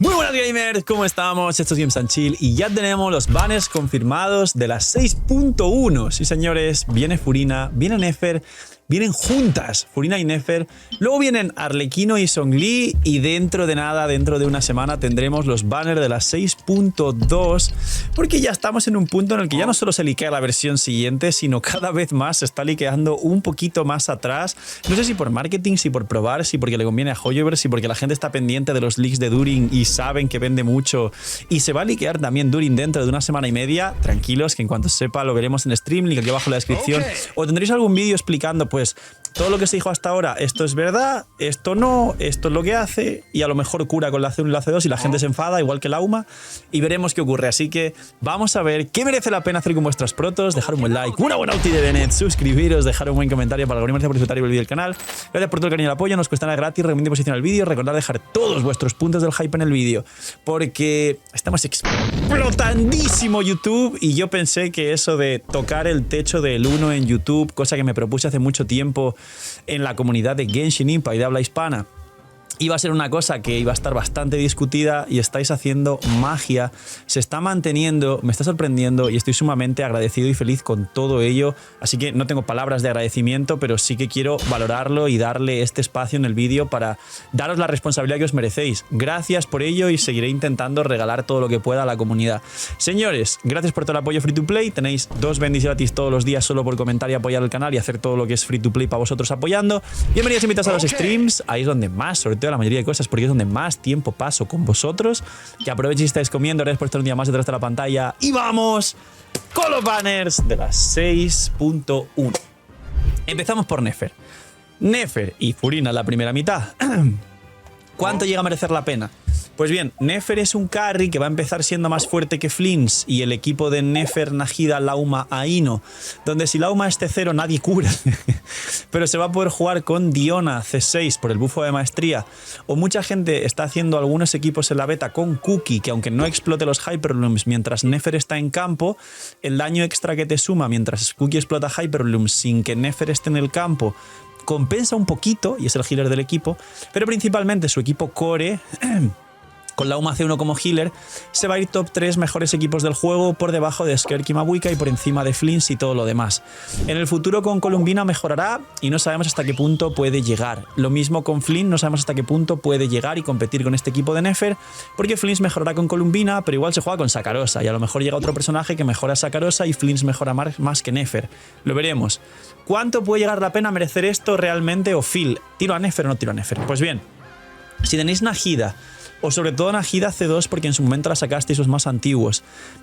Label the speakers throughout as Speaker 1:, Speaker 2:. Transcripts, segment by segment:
Speaker 1: Muy buenas gamers, ¿cómo estamos? Esto es Games and Chill y ya tenemos los banners confirmados de las 6.1. Sí señores, viene Furina, viene Nefer, vienen juntas Furina y Nefer, luego vienen Arlequino y Zhongli y dentro de nada, dentro de una semana tendremos los banners de las 6.2 porque ya estamos en un punto en el que ya no solo se liquea la versión siguiente, sino cada vez más se está liqueando un poquito más atrás. No sé si por marketing, si por probar, si porque le conviene a Hoyoverse, si porque la gente está pendiente de los leaks de Durin y saben que vende mucho y se va a liquear también Durin dentro de una semana y media. Tranquilos, que en cuanto sepa lo veremos en stream, link aquí abajo en la descripción. O tendréis algún vídeo explicando pues todo lo que se dijo hasta ahora, esto es verdad, esto no, esto es lo que hace, y a lo mejor cura con la C1 y la C2 y la gente se enfada, igual que la UMA, y veremos qué ocurre. Así que vamos a ver qué merece la pena hacer con vuestras protos, dejar un buen like, una buena ulti de Bennett, suscribiros, dejar un buen comentario para el algoritmo por disfrutar y el vídeo del canal. Gracias por todo el cariño y el apoyo, nos cuesta nada gratis, recomiendo posicionar el vídeo, recordad dejar todos vuestros puntos del hype en el vídeo, porque estamos explotandísimo YouTube, y yo pensé que eso de tocar el techo del 1 en YouTube, cosa que me propuse hace mucho tiempo en la comunidad de Genshin Impact de habla hispana, iba a ser una cosa que iba a estar bastante discutida, y estáis haciendo magia, se está manteniendo, me está sorprendiendo y estoy sumamente agradecido y feliz con todo ello. Así que no tengo palabras de agradecimiento, pero sí que quiero valorarlo y darle este espacio en el vídeo para daros la responsabilidad que os merecéis. Gracias por ello y seguiré intentando regalar todo lo que pueda a la comunidad. Señores, gracias por todo el apoyo free to play, tenéis 2 bendiciones gratis todos los días solo por comentar y apoyar el canal y hacer todo lo que es free to play para vosotros apoyando. Bienvenidos invitados a los streams, ahí es donde más, sobre todo la mayoría de cosas, porque es donde más tiempo paso con vosotros. Que aprovechéis y estáis comiendo, gracias por estar un día más detrás de la pantalla, y vamos con los banners de las 6.1. Empezamos por Nefer. Nefer y Furina la primera mitad. ¿Cuánto llega a merecer la pena? Pues bien, Nefer es un carry que va a empezar siendo más fuerte que Flins y el equipo de Nefer, Najida, Lauma, Aino, donde si Lauma es C0 nadie cura, pero se va a poder jugar con Diona C6 por el bufo de maestría, o mucha gente está haciendo algunos equipos en la beta con Cookie, que aunque no explote los Hyperlooms mientras Nefer está en campo, el daño extra que te suma mientras Cookie explota Hyperlooms sin que Nefer esté en el campo compensa un poquito, y es el healer del equipo, pero principalmente su equipo core con la UMA C1 como healer, se va a ir top 3 mejores equipos del juego, por debajo de Skirk y Mabuika y por encima de Flins y todo lo demás. En el futuro con Columbina mejorará y no sabemos hasta qué punto puede llegar. Lo mismo con Flynn, no sabemos hasta qué punto puede llegar y competir con este equipo de Nefer, porque Flins mejorará con Columbina, pero igual se juega con Sakarosa y a lo mejor llega otro personaje que mejora a Sakarosa y Flins mejora más que Nefer. Lo veremos. ¿Cuánto puede llegar la pena merecer esto realmente? O Phil, ¿tiro a Nefer o no tiro a Nefer? Pues bien, si tenéis Najida, o sobre todo Najida C2 porque en su momento la sacasteis los más antiguos,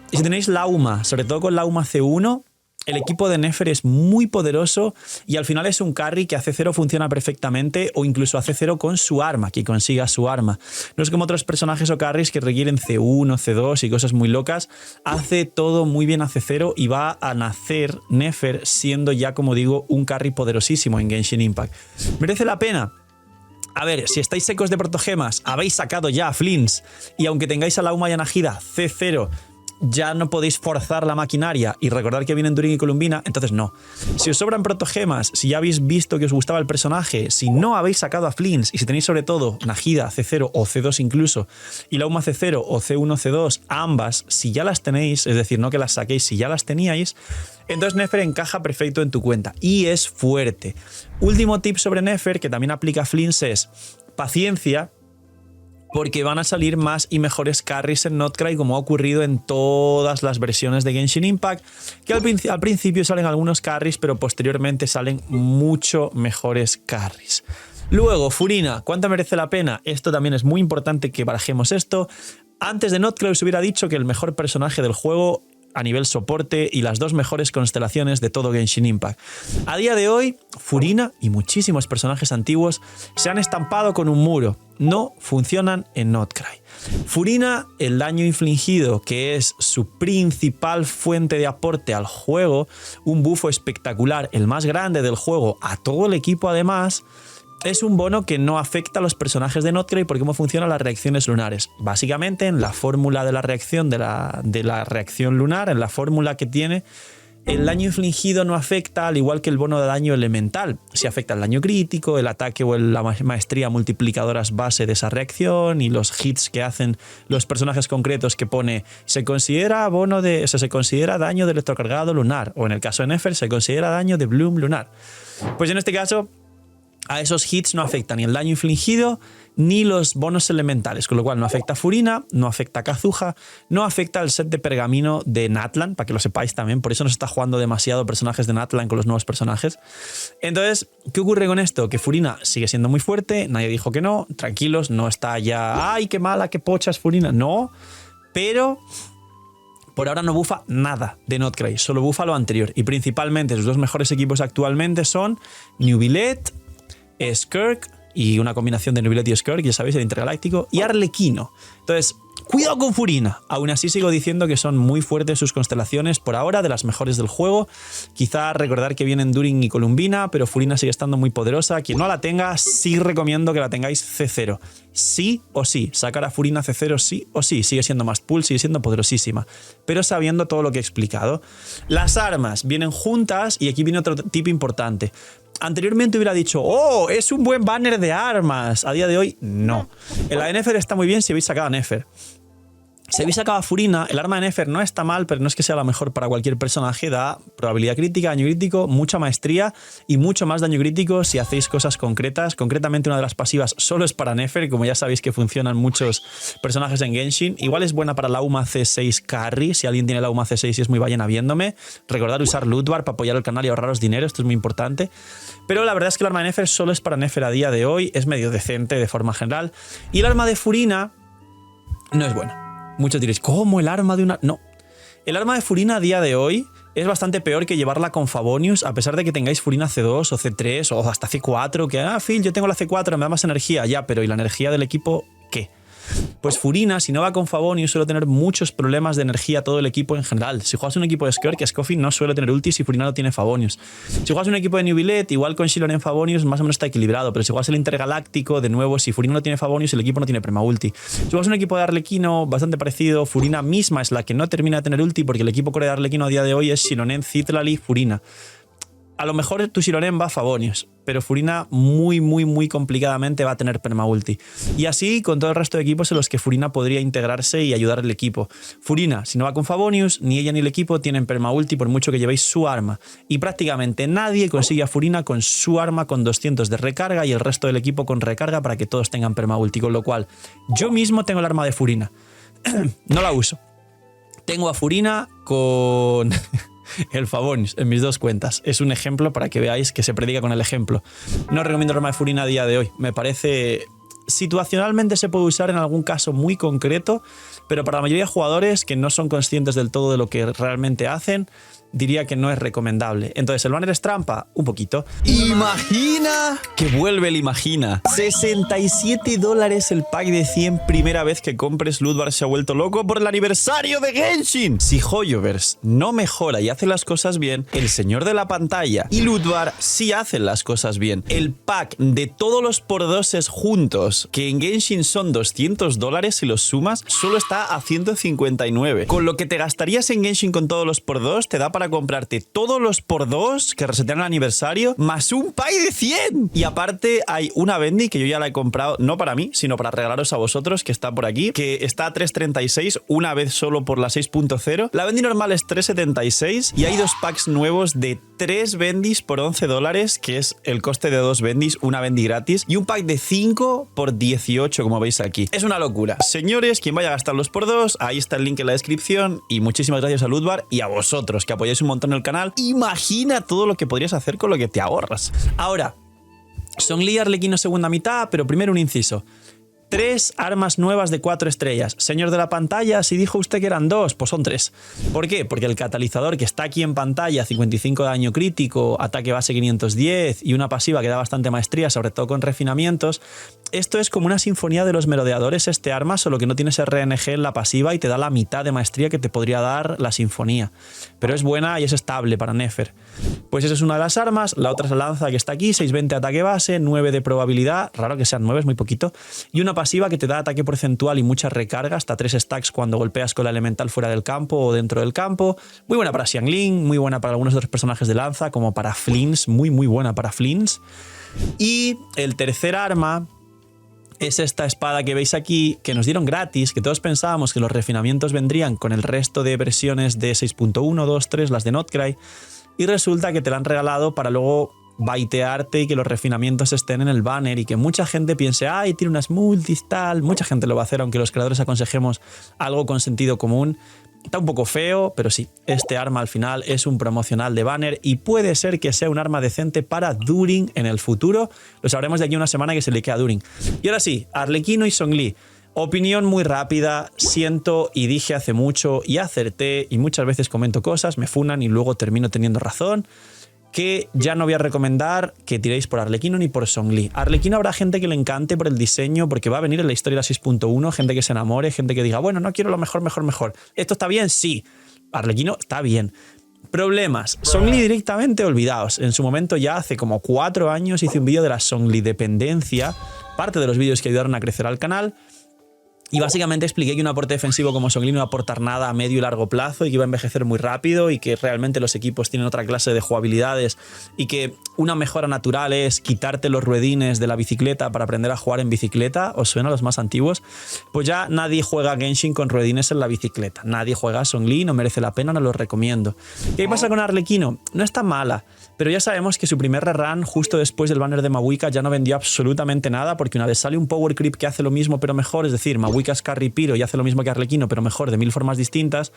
Speaker 1: y si tenéis Lauma, sobre todo con Lauma C1, el equipo de Nefer es muy poderoso y al final es un carry que a C0 funciona perfectamente, o incluso a C0 con su arma, que consiga su arma. No es como otros personajes o carries que requieren C1, C2 y cosas muy locas. Hace todo muy bien a C0 y va a nacer Nefer siendo ya, como digo, un carry poderosísimo en Genshin Impact. ¿Merece la pena? A ver, si estáis secos de protogemas, habéis sacado ya a Flins, y aunque tengáis a Lauma y a Najida C0, ya no podéis forzar la maquinaria y recordar que vienen Durin y Columbina, entonces no. Si os sobran protogemas, si ya habéis visto que os gustaba el personaje, si no habéis sacado a Flins, y si tenéis sobre todo Najida C0 o C2 incluso, y Lauma C0 o C1 C2, ambas, si ya las tenéis, es decir, no que las saquéis, si ya las teníais, entonces Nefer encaja perfecto en tu cuenta y es fuerte. Último tip sobre Nefer, que también aplica a Flins, es paciencia, porque van a salir más y mejores carries en Notcry, como ha ocurrido en todas las versiones de Genshin Impact, que al principio salen algunos carries, pero posteriormente salen mucho mejores carries. Luego, Furina, ¿cuánto merece la pena? Esto también es muy importante que barajemos esto. Antes de Notcry os hubiera dicho que el mejor personaje del juego a nivel soporte y las 2 mejores constelaciones de todo Genshin Impact. A día de hoy, Furina y muchísimos personajes antiguos se han estampado con un muro. No funcionan en Notcry. Furina, el daño infligido, que es su principal fuente de aporte al juego, un bufo espectacular, el más grande del juego, a todo el equipo además, es un bono que no afecta a los personajes de Notcry por cómo funcionan las reacciones lunares. Básicamente, en la fórmula de la reacción de la reacción lunar, en la fórmula que tiene, el daño infligido no afecta, al igual que el bono de daño elemental. Si afecta el daño crítico, el ataque o la maestría multiplicadoras base de esa reacción y los hits que hacen los personajes concretos que pone se considera se considera daño de electrocargado lunar, o en el caso de Nefer se considera daño de Bloom lunar. Pues en este caso a esos hits no afecta ni el daño infligido ni los bonos elementales, con lo cual no afecta a Furina, no afecta a Kazuha, no afecta al set de pergamino de Natlan, para que lo sepáis también, por eso no se está jugando demasiado personajes de Natlan con los nuevos personajes. Entonces, ¿qué ocurre con esto? Que Furina sigue siendo muy fuerte, nadie dijo que no, tranquilos, no está ya, ¡ay, qué mala, qué pocha es Furina! No, pero por ahora no bufa nada de Notcray, solo bufa lo anterior, y principalmente sus dos mejores equipos actualmente son Neuvillette, Skirk y una combinación de Neuvillette y Skirk, ya sabéis, el intergaláctico, y Arlequino. Entonces, cuidado con Furina. Aún así sigo diciendo que son muy fuertes sus constelaciones por ahora, de las mejores del juego. Quizá recordar que vienen Durin y Columbina, pero Furina sigue estando muy poderosa. Quien no la tenga, sí recomiendo que la tengáis C0. Sí o sí. Sacar a Furina C0 sí o sí. Sigue siendo más pool, sigue siendo poderosísima. Pero sabiendo todo lo que he explicado. Las armas vienen juntas y aquí viene otro tip importante. Anteriormente hubiera dicho, ¡oh, es un buen banner de armas! A día de hoy, no. La de Nefer está muy bien si habéis sacado a Nefer. Si habéis sacado a Furina, el arma de Nefer no está mal, pero no es que sea la mejor para cualquier personaje. Da probabilidad crítica, daño crítico, mucha maestría y mucho más daño crítico si hacéis cosas concretas. Concretamente, una de las pasivas solo es para Nefer, como ya sabéis que funcionan muchos personajes en Genshin. Igual es buena para la UMA C6 Carry, si alguien tiene la UMA C6 y es muy ballena viéndome. Recordad usar Lootbar para apoyar el canal y ahorraros dinero, esto es muy importante. Pero la verdad es que el arma de Nefer solo es para Nefer a día de hoy, es medio decente de forma general. Y el arma de Furina no es buena. Muchos diréis, ¿cómo el arma de una...? No. El arma de Furina a día de hoy es bastante peor que llevarla con Favonius, a pesar de que tengáis Furina C2 o C3 o hasta C4, que, Phil, yo tengo la C4, me da más energía. Ya, pero ¿y la energía del equipo qué? Pues Furina, si no va con Favonius, suele tener muchos problemas de energía todo el equipo en general. Si juegas un equipo de Skirk, Scoffy no suele tener ulti si Furina no tiene Favonius. Si juegas un equipo de Neuvillette, igual con Shilon en Favonius, más o menos está equilibrado. Pero si juegas el Intergaláctico, de nuevo, si Furina no tiene Favonius, el equipo no tiene perma-ulti. Si juegas un equipo de Arlequino, bastante parecido, Furina misma es la que no termina de tener ulti, porque el equipo core de Arlequino a día de hoy es Shilonen, Citlali, Furina. A lo mejor tu Shilonen va a Favonius, pero Furina muy complicadamente va a tener perma-ulti. Y así con todo el resto de equipos en los que Furina podría integrarse y ayudar al equipo. Furina, si no va con Favonius, ni ella ni el equipo tienen perma-ulti por mucho que llevéis su arma. Y prácticamente nadie consigue a Furina con su arma con 200 de recarga y el resto del equipo con recarga para que todos tengan perma-ulti. Con lo cual, yo mismo tengo el arma de Furina. No la uso. Tengo a Furina con... el Favonius en mis dos cuentas. Es un ejemplo para que veáis que se predica con el ejemplo. No recomiendo el arma de Furina a día de hoy. Me parece... situacionalmente se puede usar en algún caso muy concreto, pero para la mayoría de jugadores que no son conscientes del todo de lo que realmente hacen, diría que no es recomendable. Entonces, ¿el banner es trampa? Un poquito. ¡Imagina! Que vuelve el Imagina. $67 el pack de 100 primera vez que compres. Lootbar se ha vuelto loco por el aniversario de Genshin. Si Hoyoverse no mejora y hace las cosas bien, el señor de la pantalla y Lootbar sí hacen las cosas bien. El pack de todos los por-doses juntos, que en Genshin son $200 si los sumas, solo está a 159. Con lo que te gastarías en Genshin con todos los por-dos, te da para comprarte todos los por-dos que resetean el aniversario, más un pack de 100. Y aparte hay una Bendy que yo ya la he comprado, no para mí, sino para regalaros a vosotros, que está por aquí, que está a 3.36, una vez solo por la 6.0. La Bendy normal es 3.76 y hay dos packs nuevos de 3 Bendys por $11, que es el coste de 2 Bendys, una Bendy gratis, y un pack de 5 por 18, como veis aquí. Es una locura. Señores, quien vaya a gastarlos por dos, ahí está el link en la descripción, y muchísimas gracias a Lootbar y a vosotros, que apoyáis un montón el canal. Imagina todo lo que podrías hacer con lo que te ahorras. Ahora, Zhongli Arlequino segunda mitad, pero primero un inciso. 3 armas nuevas de 4 estrellas. Señor de la pantalla, si dijo usted que eran 2, pues son 3. ¿Por qué? Porque el catalizador que está aquí en pantalla, 55 de daño crítico, ataque base 510 y una pasiva que da bastante maestría, sobre todo con refinamientos, esto es como una sinfonía de los merodeadores este arma, solo que no tienes RNG en la pasiva y te da la mitad de maestría que te podría dar la sinfonía. Pero es buena y es estable para Nefer. Pues esa es una de las armas, la otra es la lanza que está aquí, 620 ataque base, 9 de probabilidad, raro que sean 9, es muy poquito, y una pasiva que te da ataque porcentual y mucha recarga, hasta 3 stacks cuando golpeas con la elemental fuera del campo o dentro del campo. Muy buena para Xiangling, muy buena para algunos otros personajes de lanza, como para Flins, muy buena para Flins. Y el tercer arma es esta espada que veis aquí, que nos dieron gratis, que todos pensábamos que los refinamientos vendrían con el resto de versiones de 6.1, 2, 3, las de Notcry, y resulta que te la han regalado para luego baitearte y que los refinamientos estén en el banner y que mucha gente piense, ay, tiene unas multis, tal. Mucha gente lo va a hacer, aunque los creadores aconsejemos algo con sentido común. Está un poco feo, pero sí, este arma al final es un promocional de banner y puede ser que sea un arma decente para During en el futuro. Lo sabremos de aquí a una semana que se le queda a During. Y ahora sí, Arlequino y Zhongli. Opinión muy rápida, siento y dije hace mucho y acerté y muchas veces comento cosas, me funan y luego termino teniendo razón, que ya no voy a recomendar que tiréis por Arlequino ni por Zhongli. Arlequino habrá gente que le encante por el diseño, porque va a venir en la historia de la 6.1, gente que se enamore, gente que diga, bueno, no quiero lo mejor. ¿Esto está bien? Sí. Arlequino está bien. Problemas. Zhongli directamente olvidaos. En su momento, ya hace como 4 años, hice un vídeo de la Zhongli dependencia, parte de los vídeos que ayudaron a crecer al canal. Y básicamente expliqué que un aporte defensivo como Zhongli no iba a aportar nada a medio y largo plazo y que iba a envejecer muy rápido y que realmente los equipos tienen otra clase de jugabilidades y que una mejora natural es quitarte los ruedines de la bicicleta para aprender a jugar en bicicleta. ¿Os suena a los más antiguos? Pues ya nadie juega Genshin con ruedines en la bicicleta. Nadie juega a Zhongli, no merece la pena, no lo recomiendo. ¿Qué pasa con Arlequino? No está mala, pero ya sabemos que su primer rerun justo después del banner de Mavuika ya no vendió absolutamente nada porque una vez sale un power creep que hace lo mismo pero mejor, es decir, Mavuika es Carry Piro y hace lo mismo que Arlequino, pero mejor, de 1000 formas distintas.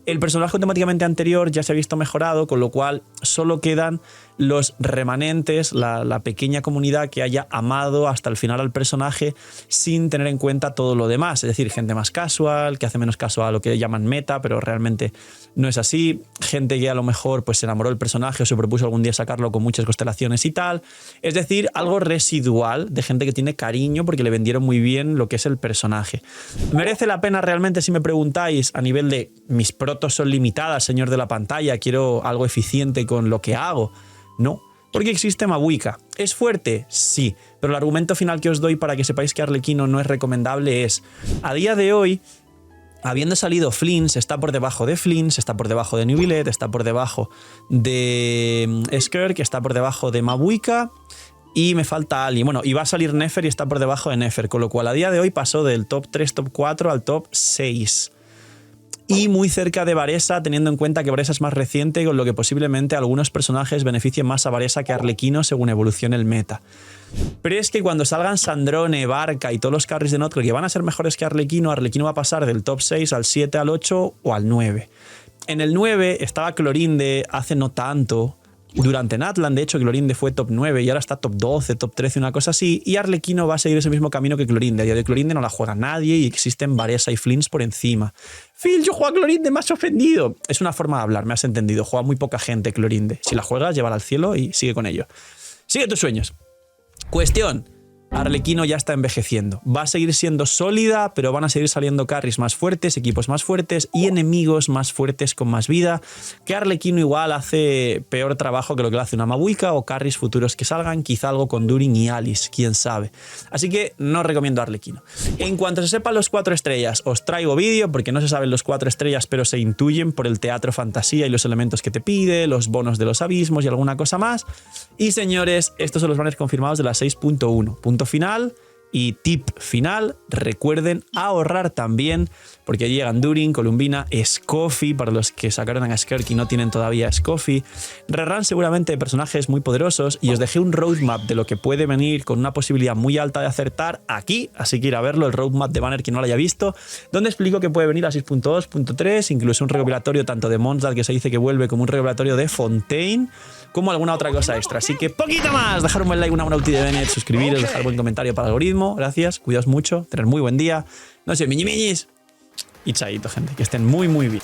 Speaker 1: El personaje automáticamente anterior ya se ha visto mejorado, con lo cual solo quedan los remanentes, la pequeña comunidad que haya amado hasta el final al personaje sin tener en cuenta todo lo demás. Es decir, gente más casual, que hace menos caso a lo que llaman meta, pero realmente no es así. Gente que a lo mejor pues, se enamoró del personaje o se propuso algún día sacarlo con muchas constelaciones y tal. Es decir, algo residual de gente que tiene cariño porque le vendieron muy bien lo que es el personaje. ¿Merece la pena realmente, si me preguntáis, a nivel de mis protos son limitadas, señor de la pantalla, quiero algo eficiente con lo que hago? No, porque existe Mavuika. ¿Es fuerte? Sí, pero el argumento final que os doy para que sepáis que Arlequino no es recomendable es, a día de hoy, habiendo salido Flins, está por debajo de Flins, está por debajo de Neuvillette, está por debajo de Skirk, está por debajo de Mavuika y me falta Ali. Bueno, y va a salir Nefer y está por debajo de Nefer, con lo cual a día de hoy pasó del top 3, top 4 al top 6. Y muy cerca de Varesa, teniendo en cuenta que Varesa es más reciente, con lo que posiblemente algunos personajes beneficien más a Varesa que a Arlequino según evolucione el meta. Pero es que cuando salgan Sandrone, Barca y todos los carries de Notcry que van a ser mejores que Arlequino, Arlequino va a pasar del top 6 al 7, al 8 o al 9. En el 9 estaba Clorinde hace no tanto. Durante Natlan, de hecho, Clorinde fue top 9 y ahora está top 12, top 13, una cosa así. Y Arlequino va a seguir ese mismo camino que Clorinde. A día de Clorinde no la juega nadie y existen Varesa y Flins por encima. Phil, yo juego a Clorinde, me has ofendido. Es una forma de hablar, me has entendido. Juega muy poca gente Clorinde. Si la juegas, llévala al cielo y sigue con ello. Sigue tus sueños. Cuestión. Arlequino ya está envejeciendo. Va a seguir siendo sólida, pero van a seguir saliendo carries más fuertes, equipos más fuertes y enemigos más fuertes con más vida, que Arlequino igual hace peor trabajo que lo que hace una Mavuika o carries futuros que salgan, quizá algo con During y Alice, quién sabe. Así que no recomiendo Arlequino. En cuanto se sepan los 4 estrellas, os traigo vídeo, porque no se saben los 4 estrellas, pero se intuyen por el teatro fantasía y los elementos que te pide, los bonos de los abismos y alguna cosa más. Y señores, estos son los banners confirmados de la 6.1. Punto final y tip final, recuerden ahorrar también, porque llegan During, Columbina, Scoffy, para los que sacaron a Skirk y no tienen todavía Scoffy, rerun seguramente de personajes muy poderosos, y os dejé un roadmap de lo que puede venir con una posibilidad muy alta de acertar aquí, así que ir a verlo, el roadmap de banner que no lo haya visto, donde explico que puede venir a 6.2, 6.3, incluso un recopilatorio tanto de Mondstadt, que se dice que vuelve, como un recopilatorio de Fontaine, como alguna otra cosa extra. Así que poquito más, dejar un buen like, una buena ulti de Bennett, suscribiros, dejar buen comentario para el algoritmo. Gracias, cuidaos mucho, tener muy buen día. No sé, miñis. Y chaito, gente, que estén muy bien.